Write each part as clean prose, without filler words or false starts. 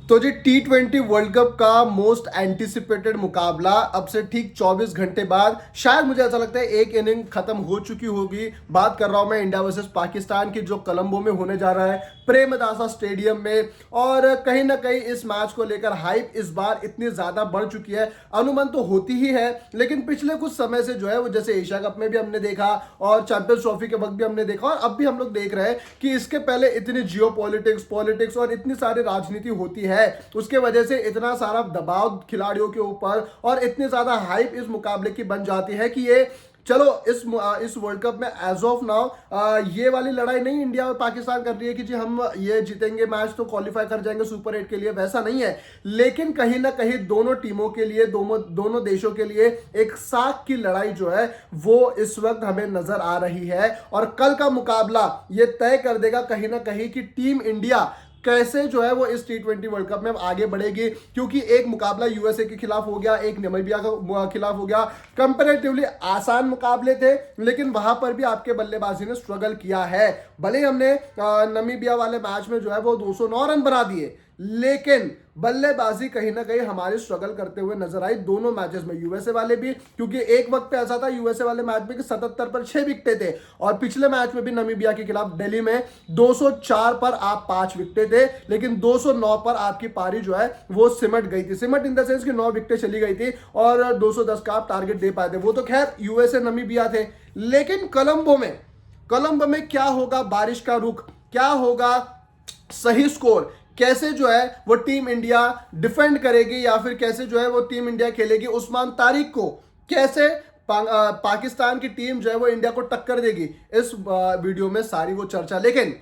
तो जी T20 world cup का most anticipated मुकाबला अब से ठीक 24 घंटे बाद, शायद मुझे ऐसा लगता है एक इनिंग खत्म हो चुकी होगी। बात कर रहा हूं मैं इंडिया वर्सेस पाकिस्तान की, जो कोलंबो में होने जा रहा है, प्रेमदासा स्टेडियम में। और कहीं ना कहीं इस मैच को लेकर हाइप इस बार इतनी ज्यादा बढ़ चुकी है। अनुमान तो होती ही है, लेकिन पिछले कुछ समय से जो है वो, जैसे एशिया कप में भी हमने देखा और चैंपियंस ट्रॉफी के वक्त भी हमने देखा और अब भी हम लोग देख रहे हैं कि इसके पहले इतनी जियो पॉलिटिक्स और इतनी सारी राजनीति होती है, उसके वजह से इतना सारा दबाव खिलाड़ियों के ऊपर और इतनी ज्यादा हाइप इस मुकाबले की बन जाती है कि ये चलो इस वर्ल्ड कप में एज ऑफ नाउ ये वाली लड़ाई नहीं इंडिया और पाकिस्तान कर रही है कि जी हम ये जीतेंगे मैच तो क्वालिफाई कर जाएंगे सुपर 8 के लिए, वैसा नहीं है। लेकिन कहीं ना कहीं दोनों टीमों के लिए, दोनों देशों के लिए एक साख की लड़ाई जो है वो इस वक्त हमें नजर आ रही है। और कल का मुकाबला ये तय कर देगा कहीं ना कहीं कि टीम इंडिया कैसे जो है वो इस T20 वर्ल्ड कप में आगे बढ़ेगी, क्योंकि एक मुकाबला यूएसए के खिलाफ हो गया, एक नामीबिया के खिलाफ हो गया। कंपैरेटिवली आसान मुकाबले थे, लेकिन वहां पर भी आपके बल्लेबाजी ने स्ट्रगल किया है। भले हमने नामीबिया वाले मैच में जो है वो 209 रन बना दिए, लेकिन बल्लेबाजी कहीं ना कहीं हमारी स्ट्रगल करते हुए नजर आई दोनों मैचेस में, यूएसए वाले भी, क्योंकि एक वक्त पे ऐसा था यूएसए वाले मैच में कि 77 पर 6 विकेटें थे, और पिछले मैच में भी नामीबिया के खिलाफ दिल्ली में 204 पर आप 5 विकेटें थे, लेकिन 209 पर आपकी पारी जो है वो सिमट गई थी। सिमट इन द सेंस कि 9 विकेटें चली गई थी और 210 का आप टारगेट दे पाए थे। वो तो खैर यूएसए नामीबिया थे, लेकिन कोलंबो में क्या होगा, बारिश का रुख क्या होगा, सही स्कोर कैसे जो है वो टीम इंडिया डिफेंड करेगी, या फिर कैसे जो है वो टीम इंडिया खेलेगी, उस्मान तारिक को कैसे पाकिस्तान की टीम जो है वो इंडिया को टक्कर देगी, इस वीडियो में सारी वो चर्चा। लेकिन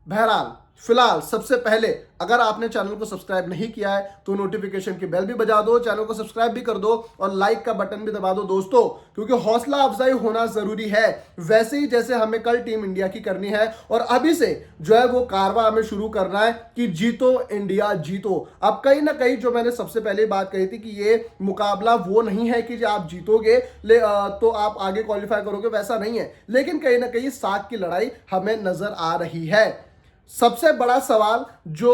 बहरहाल फिलहाल सबसे पहले अगर आपने चैनल को सब्सक्राइब नहीं किया है तो नोटिफिकेशन की बेल भी बजा दो, चैनल को सब्सक्राइब भी कर दो और लाइक का बटन भी दबा दो दोस्तों, क्योंकि हौसला अफजाई होना जरूरी है। वैसे ही जैसे हमें कल टीम इंडिया की करनी है और अभी से जो है वो कारवा हमें शुरू करना है कि जीतो इंडिया जीतो। अब कहीं ना कहीं जो मैंने सबसे पहले बात कही थी कि ये मुकाबला वो नहीं है कि आप जीतोगे तो आप आगे क्वालिफाई करोगे, वैसा नहीं है। लेकिन कहीं ना कहीं साख की लड़ाई हमें नजर आ रही है। सबसे बड़ा सवाल जो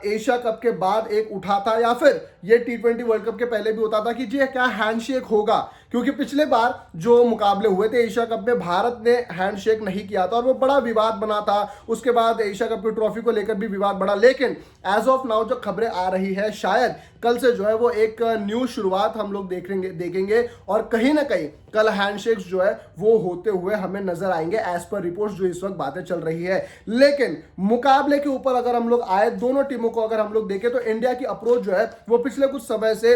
एशिया कप के बाद एक उठा था, या फिर ये T20 वर्ल्ड कप के पहले भी होता था कि जी क्या हैंडशेक होगा, क्योंकि पिछले बार जो मुकाबले हुए थे एशिया कप में भारत ने हैंडशेक नहीं किया था और वो बड़ा विवाद बना था। उसके बाद एशिया कप की ट्रॉफी को लेकर भी विवाद बढ़ा, लेकिन एज ऑफ नाउ जो खबरें आ रही है शायद कल से जो है वो एक न्यू शुरुआत हम लोग देखेंगे और कहीं ना कहीं कल हैंडशेक्स जो है वो होते हुए हमें नजर आएंगे एज पर रिपोर्ट्स जो इस वक्त बातें चल रही है। लेकिन मुकाबले के ऊपर अगर हम लोग आए, दोनों टीमों को अगर हम लोग देखें तो इंडिया की अप्रोच जो है वो पिछले कुछ समय से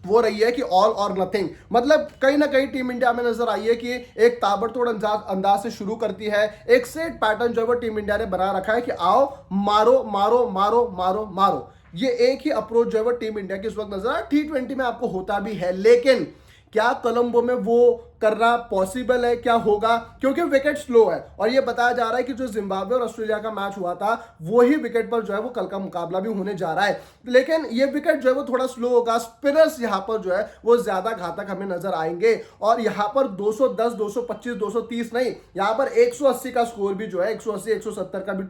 वो रही है कि ऑल और नथिंग। मतलब कहीं ना कहीं टीम इंडिया में नजर आई है कि एक ताबड़तोड़ अंदाज से शुरू करती है, एक सेट पैटर्न जो है वो टीम इंडिया ने बना रखा है कि आओ मारो मारो मारो मारो मारो। ये एक ही अप्रोच जो है वो टीम इंडिया की इस वक्त नजर आ T20 में आपको होता भी है, लेकिन क्या कोलंबो में वो करना पॉसिबल है, क्या होगा, क्योंकि विकेट स्लो है। और ये बताया जा रहा है कि जो जिम्बाब्वे और ऑस्ट्रेलिया का मैच हुआ था वही विकेट पर जो है वो कल का मुकाबला भी होने जा रहा है, लेकिन ये विकेट जो है वो थोड़ा स्लो होगा। स्पिनर्स यहां पर जो है वो ज्यादा घातक हमें नजर आएंगे और यहां पर 210 225 230 नहीं, यहां पर 180 का स्कोर भी जो है 180 170 का भी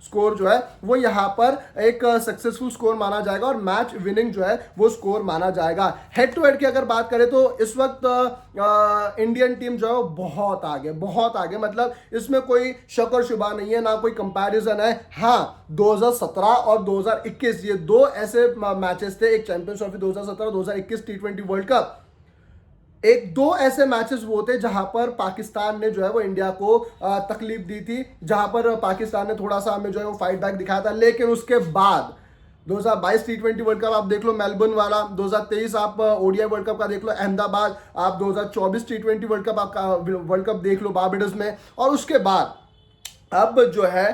स्कोर जो है वो यहां पर एक सक्सेसफुल स्कोर माना जाएगा और मैच विनिंग जो है वो स्कोर माना जाएगा। हेड टू हेड की अगर बात करें तो इस वक्त इंडियन टीम जो है बहुत आगे, मतलब इसमें कोई शक और शुबा नहीं है, ना कोई कंपैरिजन है। हाँ, 2017 और 2021 ये दो ऐसे मैचेस थे, एक champions trophy 2017 2021 T20 world cup, एक दो ऐसे मैचेस वो थे जहां पर पाकिस्तान ने जो है वो इंडिया को तकलीफ दी थी, जहां पर पाकिस्तान ने थोड़ा सा हमें जो है वो फाइट बैक दिखाया था। लेकिन उसके बाद 2022 T20 वर्ल्ड कप आप देख लो मेलबर्न वाला, 2023 आप ओडीआई वर्ल्ड कप का देख लो अहमदाबाद, आप 2024 T20 वर्ल्ड कप आपका वर्ल्ड कप देख लो बारबेडोस में, और उसके बाद अब जो है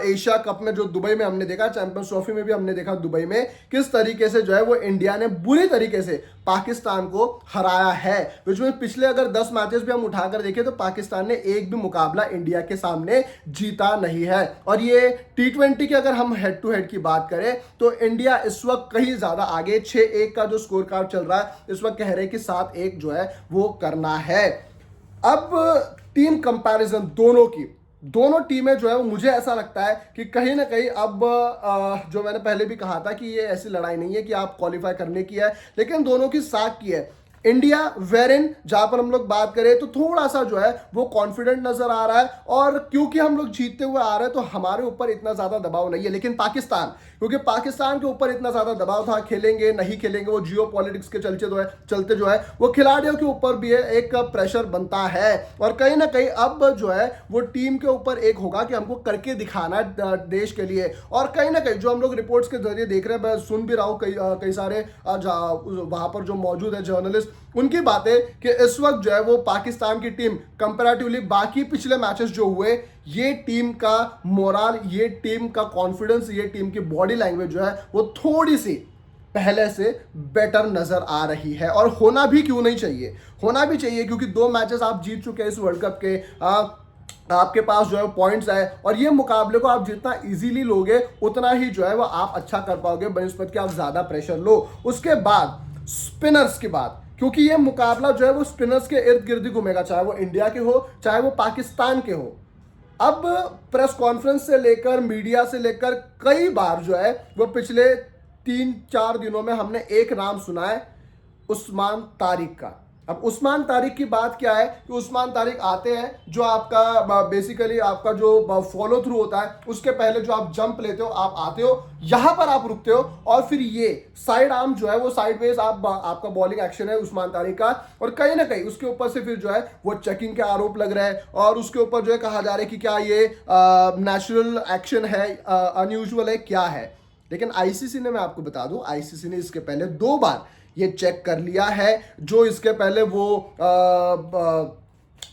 एशिया कप में जो दुबई में हमने देखा, चैंपियंस ट्रॉफी में भी हमने देखा दुबई में किस तरीके से जो है वो इंडिया ने बुरी तरीके से पाकिस्तान को हराया है। विच में पिछले अगर 10 मैचेस भी हम उठाकर देखें तो पाकिस्तान ने एक भी मुकाबला इंडिया के सामने जीता नहीं है। और ये T20 की अगर हम हेड टू हेड की बात करें तो इंडिया इस वक्त कहीं ज्यादा आगे, 6-1 का जो स्कोर कार्ड चल रहा है इस वक्त कह रहे हैं कि 7-1 जो है वो करना है। अब टीम कंपैरिजन दोनों की, दोनों टीमें जो है वो मुझे ऐसा लगता है कि कहीं ना कहीं अब जो मैंने पहले भी कहा था कि ये ऐसी लड़ाई नहीं है कि आप क्वालिफाई करने की है, लेकिन दोनों की साख की है। इंडिया वेरिन जहां पर हम लोग बात करें तो थोड़ा सा जो है वो कॉन्फिडेंट नजर आ रहा है, और क्योंकि हम लोग जीतते हुए आ रहे हैं तो हमारे ऊपर इतना ज्यादा दबाव नहीं है। लेकिन पाकिस्तान, क्योंकि पाकिस्तान के ऊपर इतना ज्यादा दबाव था, खेलेंगे नहीं खेलेंगे, वो जियो पॉलिटिक्स के चलते जो है वो खिलाड़ियों के ऊपर भी है एक प्रेशर बनता है, और कहीं ना कहीं अब जो है वो टीम के ऊपर एक होगा कि हमको करके दिखाना है देश के लिए। और कहीं ना कहीं जो हम लोग रिपोर्ट्स के जरिए देख रहे हैं, मैं सुन भी रहा हूँ कई सारे वहां पर जो मौजूद है जर्नलिस्ट, उनकी बातें कि इस वक्त जो है वो पाकिस्तान की टीम कंपैरेटिवली बाकी पिछले मैचेस जो हुए, ये टीम का मोराल, ये टीम का कॉन्फिडेंस, ये टीम की बॉडी लैंग्वेज जो है वो थोड़ी सी पहले से बेटर नजर आ रही है। और होना भी क्यों नहीं चाहिए, होना भी चाहिए, क्योंकि 2 मैचेस आप जीत चुके हैं इस वर्ल्ड कप के। आपके पास जो है पॉइंट्स है, और ये मुकाबले को आप जितना इजीली लोगे उतना ही जो है वो आप अच्छा कर पाओगे, बनस्पत के आप ज्यादा प्रेशर लो। उसके बाद स्पिनर्स की बात, क्योंकि ये मुकाबला जो है वो स्पिनर्स के इर्द गिर्द ही घूमेगा, चाहे वो इंडिया के हो चाहे वो पाकिस्तान के हो। अब प्रेस कॉन्फ्रेंस से लेकर मीडिया से लेकर कई बार जो है वो पिछले 3-4 दिनों में हमने एक नाम सुना है, उस्मान तारिक का। अब उस्मान तारिक की बात क्या है कि उस्मान तारिक आते हैं, जो आपका बेसिकली आपका जो फॉलो थ्रू होता है उसके पहले जो आप जंप लेते हो, आप आते हो यहां पर आप रुकते हो, और फिर ये साइड आर्म जो है वो साइडवेज आपका बॉलिंग एक्शन है उस्मान तारिक का, और कहीं ना कहीं उसके ऊपर से फिर जो है वो चेकिंग के आरोप लग रहे हैं, और उसके ऊपर जो है कहा जा रहा है कि क्या ये नेचुरल एक्शन है, अनयूजुअल है, क्या है। लेकिन आईसीसी ने, मैं आपको बता दूं, आईसीसी ने इसके पहले 2 बार ये चेक कर लिया है। जो इसके पहले वो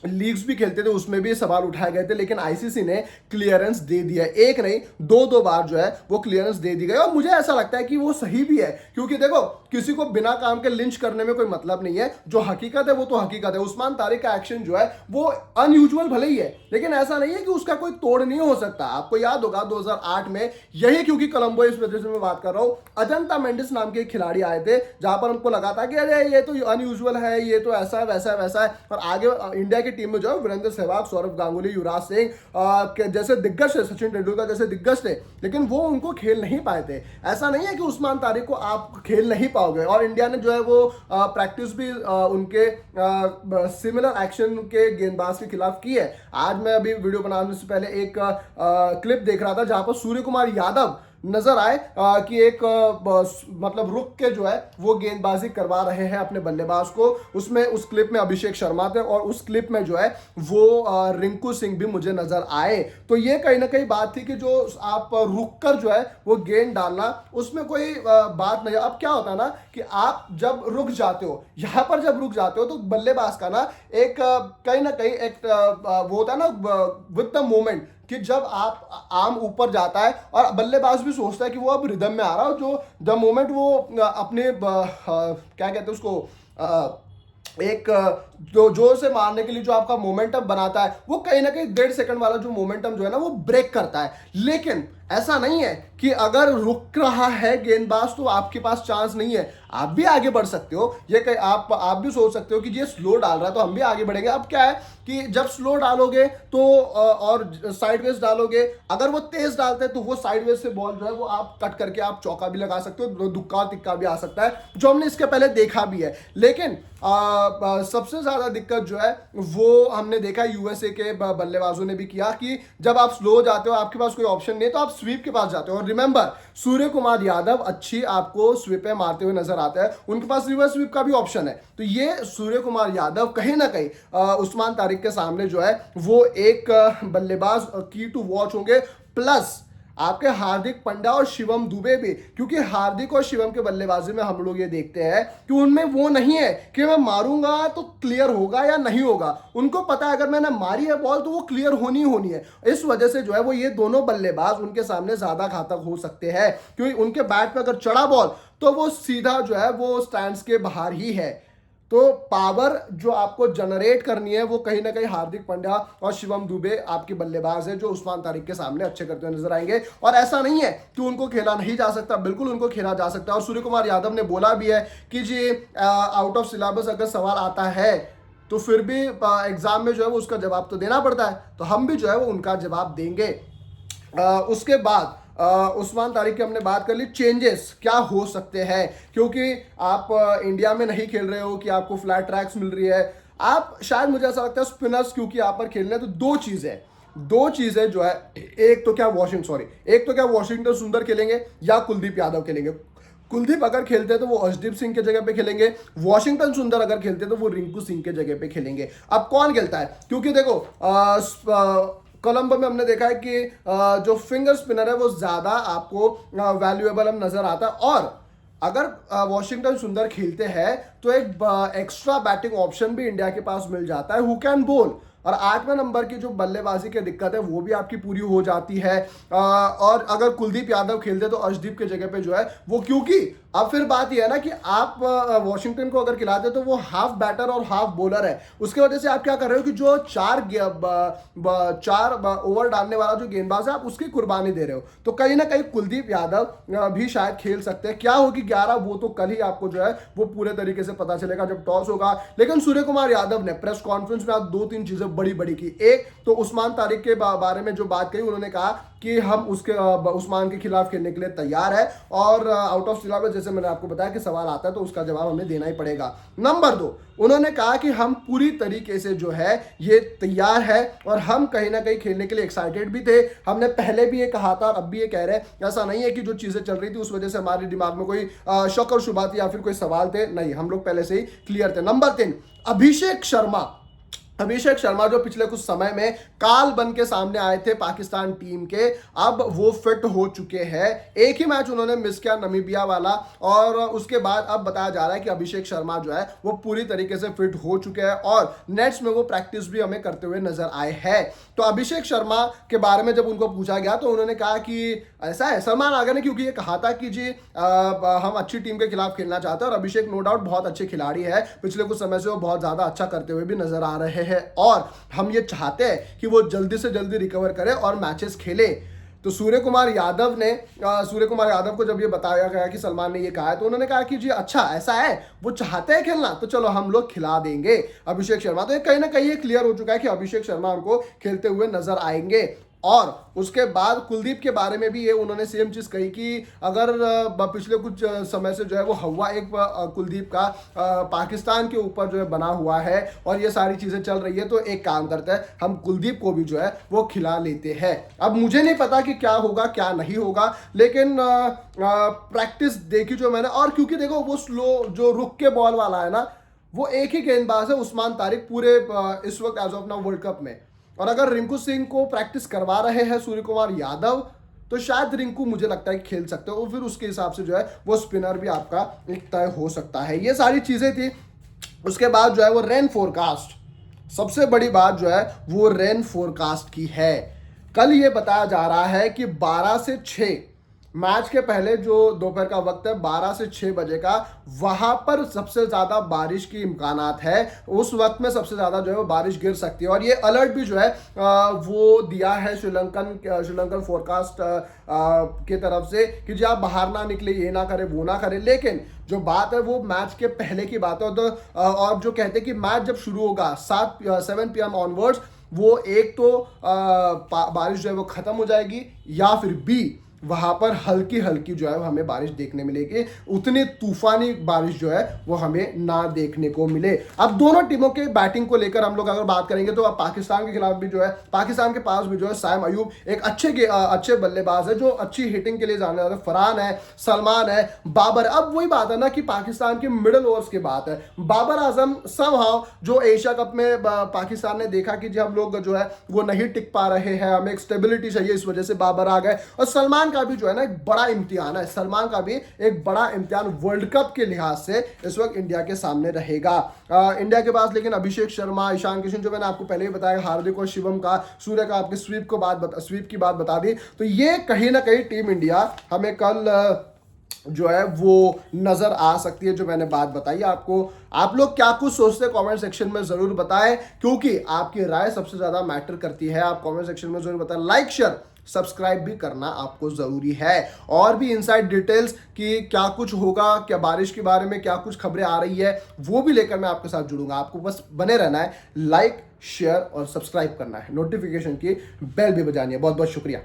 लीग्स भी खेलते थे उसमें भी सवाल उठाए गए थे, लेकिन आईसीसी ने क्लियरेंस दे दिया, एक नहीं 2 बार जो है वो क्लियरेंस दे दी गई। और मुझे ऐसा लगता है कि वो सही भी है, क्योंकि देखो किसी को बिना काम के लिंच करने में कोई मतलब नहीं है, जो हकीकत है वो तो हकीकत है। उस्मान तारिक का एक्शन जो है वो अनयूजुअल भले ही है, लेकिन ऐसा नहीं है कि उसका कोई तोड़ नहीं हो सकता। आपको याद होगा 2008 में यही, क्योंकि कोलंबो इस वजह से मैं बात कर रहा हूं, अजंता मेंडिस नाम के एक खिलाड़ी आए थे, जहां पर उनको लगा था कि अरे ये तो अनयूजुअल है, ये तो ऐसा है वैसा है वैसा है, और आगे इंडिया की टीम में जो है वीरेंद्र सहवाग, सौरव गांगुली, युवराज सिंह जैसे दिग्गज थे, सचिन तेंदुलकर जैसे दिग्गज थे, लेकिन वो उनको खेल नहीं पाए थे। ऐसा नहीं है कि उस्मान तारिक को आप खेल नहीं पाओगे, और इंडिया ने जो है वो प्रैक्टिस भी उनके सिमिलर एक्शन के गेंदबाज के खिलाफ की है। आज मैं अभी वीडियो बनाने से पहले एक क्लिप देख रहा था जहां पर सूर्य कुमार यादव नजर आए कि एक मतलब रुक के जो है वो गेंदबाजी करवा रहे हैं अपने बल्लेबाज को। उसमें उस क्लिप में अभिषेक शर्मा थे, और उस क्लिप में जो है वो रिंकू सिंह भी मुझे नजर आए। तो ये कहीं ना कहीं बात थी कि जो आप रुक कर जो है वो गेंद डालना, उसमें कोई बात नहीं। अब क्या होता है ना कि आप जब रुक जाते हो, यहां पर जब रुक जाते हो तो बल्लेबाज का ना एक कहीं ना कहीं एक वो होता है ना विद द मोमेंट, कि जब आप आर्म ऊपर जाता है और बल्लेबाज भी सोचता है कि वो अब रिदम में आ रहा है, जो द मोमेंट वो अपने क्या कहते हैं उसको एक जो जोर से मारने के लिए जो आपका मोमेंटम बनाता है, वो कहीं ना कहीं 1.5 सेकंड वाला जो मोमेंटम जो है ना वो ब्रेक करता है। लेकिन ऐसा नहीं है कि अगर रुक रहा है गेंदबाज तो आपके पास चांस नहीं है, आप भी आगे बढ़ सकते हो। ये कहीं आप भी सोच सकते हो कि ये स्लो डाल रहा है तो हम भी आगे बढ़ेंगे। अब क्या है कि जब स्लो डालोगे तो और साइडवेज डालोगे, अगर वो तेज डालते हैं तो वो साइडवेज से बॉल जो है वो आप कट करके आप चौका भी लगा सकते हो, दुक्का तिक्का भी आ सकता है, जो हमने इसके पहले देखा भी है। लेकिन सबसे ज्यादा दिक्कत जो है वो हमने देखा यूएसए के बल्लेबाजों ने भी किया कि जब आप स्लो जाते हो, आपके पास कोई ऑप्शन नहीं है, तो आप स्वीप के पास जाते हो। और रिमेंबर, सूर्य कुमार यादव अच्छी आपको स्वीपें मारते हुए नजर आता है, उनके पास रिवर्स स्वीप का भी ऑप्शन है। तो ये सूर्य कुमार यादव कहीं ना कहीं उस्मान तारिक के सामने जो है वो एक बल्लेबाज की टू वॉच होंगे। प्लस आपके हार्दिक पांड्या और शिवम दुबे भी, क्योंकि हार्दिक और शिवम के बल्लेबाजी में हम लोग ये देखते हैं कि उनमें वो नहीं है कि मैं मारूंगा तो क्लियर होगा या नहीं होगा। उनको पता है अगर मैंने मारी है बॉल तो वो क्लियर होनी होनी है। इस वजह से जो है वो ये दोनों बल्लेबाज उनके सामने ज्यादा घातक हो सकते हैं, क्योंकि उनके बैट पे अगर चढ़ा बॉल तो वो सीधा जो है वो स्टैंड्स के बाहर ही है। तो पावर जो आपको जनरेट करनी है वो कहीं ना कहीं हार्दिक पांड्या और शिवम दुबे आपके बल्लेबाज है, जो उस्मान तारिक के सामने अच्छे करते हुए नजर आएंगे। और ऐसा नहीं है कि उनको खेला नहीं जा सकता, बिल्कुल उनको खेला जा सकता है। और सूर्य कुमार यादव ने बोला भी है कि जी आउट ऑफ सिलेबस अगर सवाल आता है तो फिर भी एग्जाम में जो है वो उसका जवाब तो देना पड़ता है, तो हम भी जो है वो उनका जवाब देंगे। उसके बाद उस्मान तारिक की हमने बात कर ली। चेंजेस क्या हो सकते हैं, क्योंकि आप इंडिया में नहीं खेल रहे हो कि आपको फ्लैट ट्रैक्स मिल रही है, आप शायद मुझे ऐसा लगता है स्पिनर्स क्योंकि यहाँ पर खेलने हैं, तो दो चीजें जो है, एक तो क्या वॉशिंगटन सुंदर खेलेंगे या कुलदीप यादव खेलेंगे। कुलदीप अगर खेलते हैं तो वो अर्शदीप सिंह के जगह पे खेलेंगे, वॉशिंगटन सुंदर अगर खेलते हैं तो वो रिंकू सिंह के जगह पे खेलेंगे। अब कौन खेलता है, क्योंकि देखो कोलंबो में हमने देखा है कि जो फिंगर स्पिनर है वो ज्यादा आपको वैल्यूएबल हम नजर आता है, और अगर वॉशिंगटन सुंदर खेलते हैं तो एक एक्स्ट्रा बैटिंग ऑप्शन भी इंडिया के पास मिल जाता है, हु कैन बोल, और 8वें नंबर की जो बल्लेबाजी की दिक्कत है वो भी आपकी पूरी हो जाती है। और अगर कुलदीप यादव खेलते तो अर्शदीप के जगह पे जो है वो, क्योंकि अब फिर बात यह है ना कि आप वॉशिंगटन को अगर खिलाते तो वो हाफ बैटर और हाफ बॉलर है, उसके वजह से आप क्या कर रहे हो कि जो चार ओवर डालने वाला जो गेंदबाज है आप उसकी कुर्बानी दे रहे हो, तो कहीं ना कहीं कुलदीप यादव भी शायद खेल सकते हैं। क्या होगी 11 वो तो कल ही आपको जो है वो पूरे तरीके से पता चलेगा जब टॉस होगा। लेकिन सूर्य कुमार यादव ने प्रेस कॉन्फ्रेंस में आज 2-3 चीजें बड़ी बड़ी की। एक तो उस्मान तारिक के बारे में जो बात कही, उन्होंने कहा कि हम उस्मान के खिलाफ खेलने के लिए तैयार है, और आउट ऑफ सिलेबस जैसे मैंने आपको बताया कि सवाल आता है तो उसका जवाब हमें देना ही पड़ेगा। नंबर 2, उन्होंने कहा कि हम पूरी तरीके से जो है ये तैयार है, और हम कहीं ना कहीं खेलने के लिए एक्साइटेड भी थे। हमने पहले भी ये कहा था और अब भी ये कह रहे हैं, ऐसा नहीं है कि जो चीजें चल रही थी उस वजह से हमारे दिमाग में कोई शक और शुबा थी या फिर कोई सवाल थे, नहीं, हम लोग पहले से ही क्लियर थे। नंबर 3, अभिषेक शर्मा जो पिछले कुछ समय में काल बन के सामने आए थे पाकिस्तान टीम के, अब वो फिट हो चुके हैं। एक ही मैच उन्होंने मिस किया, नमीबिया वाला, और उसके बाद अब बताया जा रहा है कि अभिषेक शर्मा जो है वो पूरी तरीके से फिट हो चुके हैं, और नेट्स में वो प्रैक्टिस भी हमें करते हुए नजर आए हैं। तो अभिषेक शर्मा के बारे में जब उनको पूछा गया तो उन्होंने कहा कि ऐसा है, सलमान आगर ने क्योंकि ये कहा था कि जी हम अच्छी टीम के खिलाफ खेलना चाहते हैं, और अभिषेक नो डाउट बहुत अच्छे खिलाड़ी है, पिछले कुछ समय से वो बहुत ज्यादा अच्छा करते हुए भी नजर आ रहे हैं, और हम ये चाहते हैं कि वो जल्दी से जल्दी रिकवर करे और मैचेस खेले। तो सूर्य कुमार यादव को जब ये बताया गया कि सलमान ने ये कहा है, तो उन्होंने कहा कि जी अच्छा ऐसा है, वो चाहते हैं खेलना, तो चलो हम लोग खिला देंगे अभिषेक शर्मा। तो ये कहीं ना कहीं ये क्लियर हो चुका है कि अभिषेक शर्मा हमको खेलते हुए नजर आएंगे। और उसके बाद कुलदीप के बारे में भी ये उन्होंने सेम चीज कही कि अगर पिछले कुछ समय से जो है वो हवा एक कुलदीप का पाकिस्तान के ऊपर जो है बना हुआ है, और ये सारी चीजें चल रही है, तो एक काम करते हैं, हम कुलदीप को भी जो है वो खिला लेते हैं। अब मुझे नहीं पता कि क्या होगा क्या नहीं होगा, लेकिन प्रैक्टिस देखी जो मैंने, और क्योंकि देखो वो स्लो जो रुक के बॉल वाला है ना, वो एक ही गेंदबाज है उस्मान तारिक पूरे इस वक्त as of now world cup में, और अगर रिंकू सिंह को प्रैक्टिस करवा रहे हैं सूर्य कुमार यादव, तो शायद रिंकू मुझे लगता है कि खेल सकते हो, फिर उसके हिसाब से जो है वो स्पिनर भी आपका एक तय हो सकता है। ये सारी चीजें थी। उसके बाद जो है वो रेन फोरकास्ट, सबसे बड़ी बात जो है वो रेन फोरकास्ट की है। कल ये बताया जा रहा है कि 12 से 6 मैच के पहले जो दोपहर का वक्त है 12 से 6 बजे का, वहां पर सबसे ज्यादा बारिश की इम्कानात है, उस वक्त में सबसे ज्यादा जो है वो बारिश गिर सकती है। और ये अलर्ट भी जो है वो दिया है श्रीलंकन फोरकास्ट की तरफ से कि जी आप बाहर ना निकले, ये ना करे वो ना करे। लेकिन जो बात है वो मैच के पहले की बात है, तो और जो कहते हैं कि मैच जब शुरू होगा 7 PM ऑनवर्ड्स, वो एक तो बारिश जो है वो खत्म हो जाएगी, या फिर बी वहां पर हल्की हल्की जो है हमें बारिश देखने मिलेगी, उतनी तूफानी बारिश जो है वो हमें ना देखने को मिले। अब दोनों टीमों के बैटिंग को लेकर हम लोग अगर बात करेंगे तो अब पाकिस्तान के खिलाफ भी जो है, पाकिस्तान के पास भी जो है साइम अयूब एक अच्छे बल्लेबाज है जो अच्छी हिटिंग के लिए जाने वाले, फरहान है, सलमान है, बाबर। अब वही बात है ना कि पाकिस्तान के मिडिल ओवर्स की बात है, बाबर आजम समहाउ जो एशिया कप में पाकिस्तान ने देखा कि जी हम लोग जो है वो नहीं टिक पा रहे हैं, हमें एक स्टेबिलिटी चाहिए, इस वजह से बाबर आ गए। और सलमान का भी जो है ना एक बड़ा इम्तिहान है, सलमान का भी एक बड़ा इम्तिहान वर्ल्ड कप के लिहाज से इस वक्त इंडिया के सामने रहेगा। इंडिया के पास लेकिन अभिषेक शर्मा, ईशान किशन, जो मैंने आपको पहले ही बताया, हार्दिक और शिवम का, सूर्य का आपके स्वीप की बात बता दी, तो ये कहीं ना कहीं टीम इंडिया हमें कल जो है वो नजर आ सकती है, जो मैंने बात बताई आपको। आप लोग क्या कुछ सोचते हैं कमेंट सेक्शन में जरूर बताएं, क्योंकि आपकी राय सबसे ज्यादा मैटर करती है। आप कमेंट सेक्शन में जरूर बताएं, लाइक शेयर सब्सक्राइब भी करना आपको जरूरी है। और भी इनसाइड डिटेल्स कि क्या कुछ होगा, क्या बारिश के बारे में क्या कुछ खबरें आ रही है, वो भी लेकर मैं आपके साथ जुड़ूंगा। आपको बस बने रहना है, लाइक शेयर और सब्सक्राइब करना है, नोटिफिकेशन की बेल भी बजानी है। बहुत बहुत शुक्रिया।